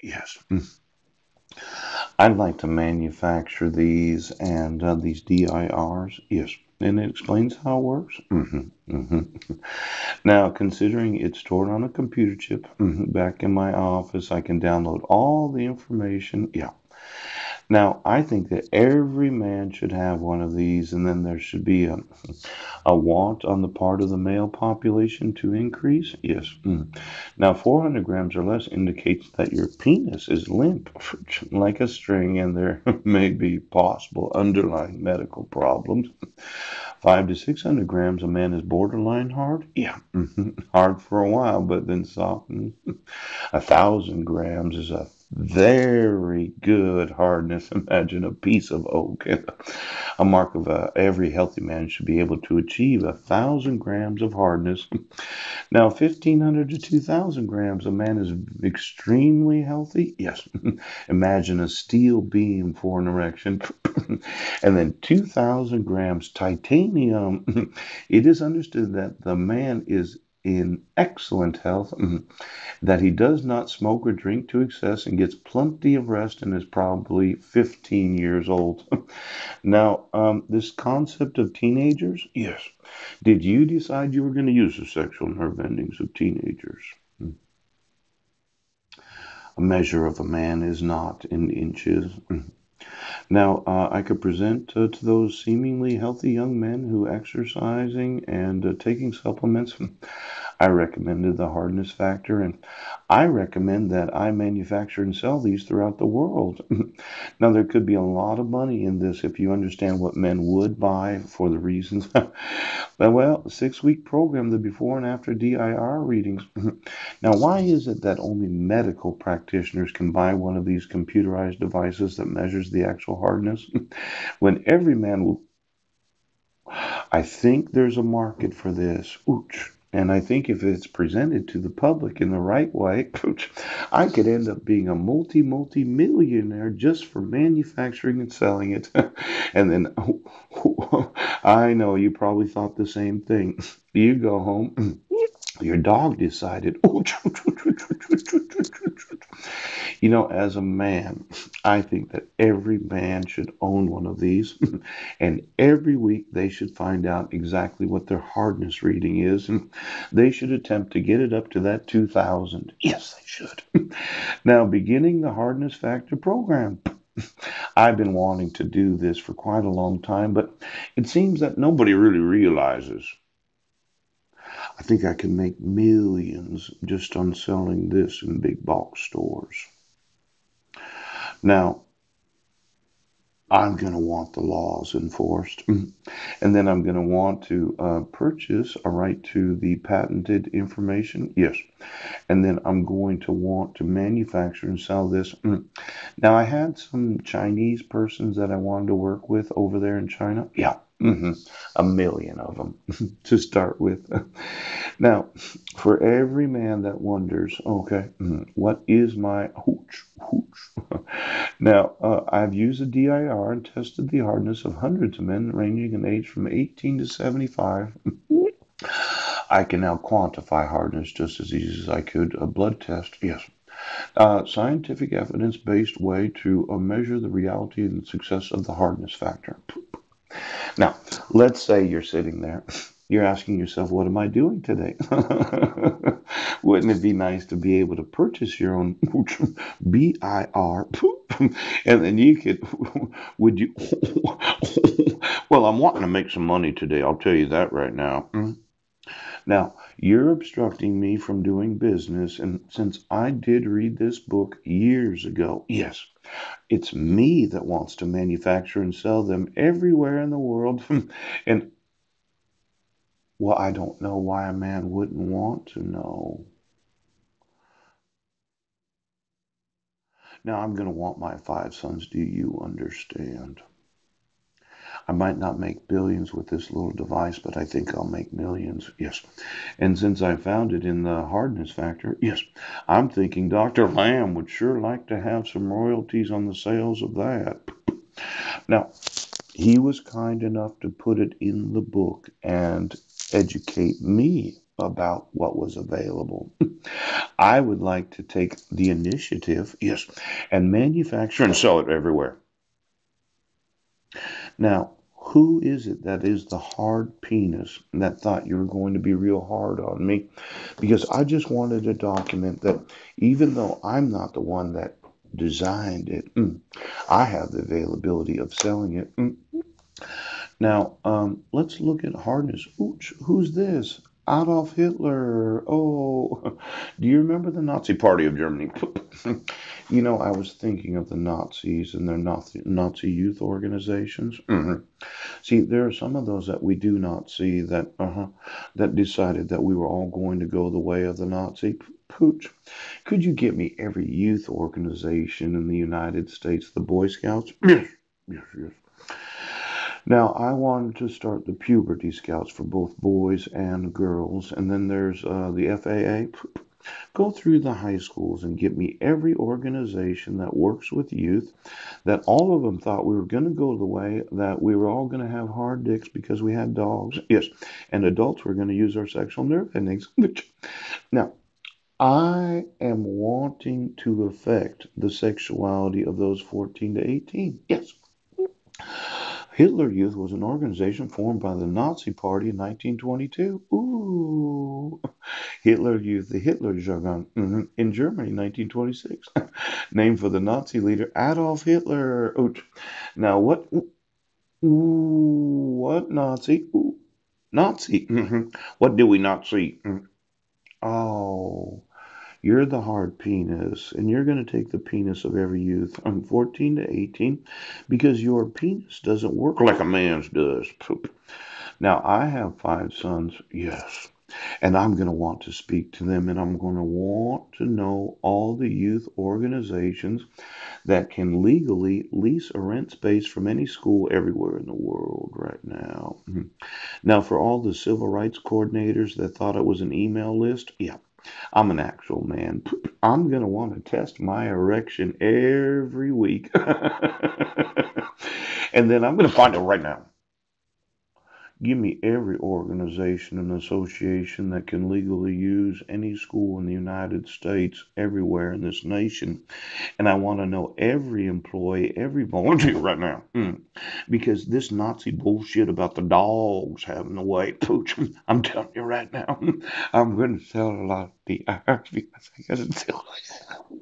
Yes. I'd like to manufacture these and these DIRs. Yes. And it explains how it works. Now, considering it's stored on a computer chip back in my office, I can download all the information. Yeah. Now, I think that every man should have one of these, and then there should be a want on the part of the male population to increase. Yes. Now, 400 grams or less indicates that your penis is limp, like a string, and there may be possible underlying medical problems. 5 to 600 grams, a man is borderline hard. Yeah, hard for a while, but then softens. 1,000 grams is a very good hardness. Imagine a piece of oak. A mark of every healthy man should be able to achieve 1,000 grams of hardness. Now, 1,500 to 2,000 grams, a man is extremely healthy. Yes. Imagine a steel beam for an erection. And then 2,000 grams titanium. It is understood that the man is in excellent health, that he does not smoke or drink to excess and gets plenty of rest and is probably 15 years old. Now, this concept of teenagers, yes. Did you decide you were going to use the sexual nerve endings of teenagers? A measure of a man is not in inches. Now, I could present to those seemingly healthy young men who exercising and taking supplements. I recommended the hardness factor, and I recommend that I manufacture and sell these throughout the world. Now, there could be a lot of money in this if you understand what men would buy for the reasons. Well, 6-week program, the before and after DIR readings. Now, why is it that only medical practitioners can buy one of these computerized devices that measures the actual hardness? When every man will, I think there's a market for this. Ooch. And I think if it's presented to the public in the right way, I could end up being a multi millionaire just for manufacturing and selling it. And then I know you probably thought the same thing. You go home, your dog decided, as a man, I think that every man should own one of these. And every week they should find out exactly what their hardness reading is. And they should attempt to get it up to that 2,000. Yes, they should. Now, beginning the hardness factor program. I've been wanting to do this for quite a long time, but it seems that nobody really realizes. I think I can make millions just on selling this in big box stores. Now, I'm going to want the laws enforced. And then I'm going to want to purchase a right to the patented information. Yes. And then I'm going to want to manufacture and sell this. Now, I had some Chinese persons that I wanted to work with over there in China. Yeah. 1 million of them to start with. Now, for every man that wonders, okay, what is my hooch? Hooch. Now, I've used the DIR and tested the hardness of hundreds of men ranging in age from 18 to 75. I can now quantify hardness just as easy as I could a blood test. Yes. Scientific evidence based way to measure the reality and success of the hardness factor. Now, let's say you're sitting there. You're asking yourself, what am I doing today? Wouldn't it be nice to be able to purchase your own BIR? And then you could, would you? Well, I'm wanting to make some money today. I'll tell you that right now. Now, you're obstructing me from doing business. And since I did read this book years ago, yes, it's me that wants to manufacture and sell them everywhere in the world. And, well, I don't know why a man wouldn't want to know. Now, I'm going to want my 5 sons. Do you understand? I might not make billions with this little device, but I think I'll make millions. Yes. And since I found it in the hardness factor, yes, I'm thinking Dr. Lamb would sure like to have some royalties on the sales of that. Now, he was kind enough to put it in the book and educate me about what was available. I would like to take the initiative, yes, and manufacture and sell it everywhere. Now, who is it that is the hard penis that thought you were going to be real hard on me? Because I just wanted to document that even though I'm not the one that designed it, I have the availability of selling it. Now, let's look at hardness. Ooch, who's this? Adolf Hitler. Oh, do you remember the Nazi Party of Germany? I was thinking of the Nazis and their Nazi youth organizations. See, there are some of those that we do not see that decided that we were all going to go the way of the Nazi. Pooch, could you get me every youth organization in the United States, the Boy Scouts? Yes, yes, yes. Now, I wanted to start the puberty scouts for both boys and girls, and then there's the FAA. Go through the high schools and get me every organization that works with youth, that all of them thought we were going to go the way that we were all going to have hard dicks because we had dogs. Yes, and adults were going to use our sexual nerve endings. Now, I am wanting to affect the sexuality of those 14 to 18. Yes. Hitler Youth was an organization formed by the Nazi Party in 1922. Ooh. Hitler Youth, the Hitlerjugend, in Germany, 1926. Named for the Nazi leader Adolf Hitler. Ouch. Now, what Nazi? Ooh, Nazi. What do we not see? Oh, you're the hard penis, and you're going to take the penis of every youth from 14 to 18 because your penis doesn't work like a man's does. Poop. Now, I have 5 sons, yes, and I'm going to want to speak to them, and I'm going to want to know all the youth organizations that can legally lease or rent space from any school everywhere in the world right now. Now, for all the civil rights coordinators that thought it was an email list, yeah, I'm an actual man. I'm going to want to test my erection every week. And then I'm going to find it right now. Give me every organization and association that can legally use any school in the United States, everywhere in this nation. And I want to know every employee, every volunteer right now. Because this Nazi bullshit about the dogs having the way, pooch, I'm telling you right now, I'm going to sell a lot of the because I got to tell you.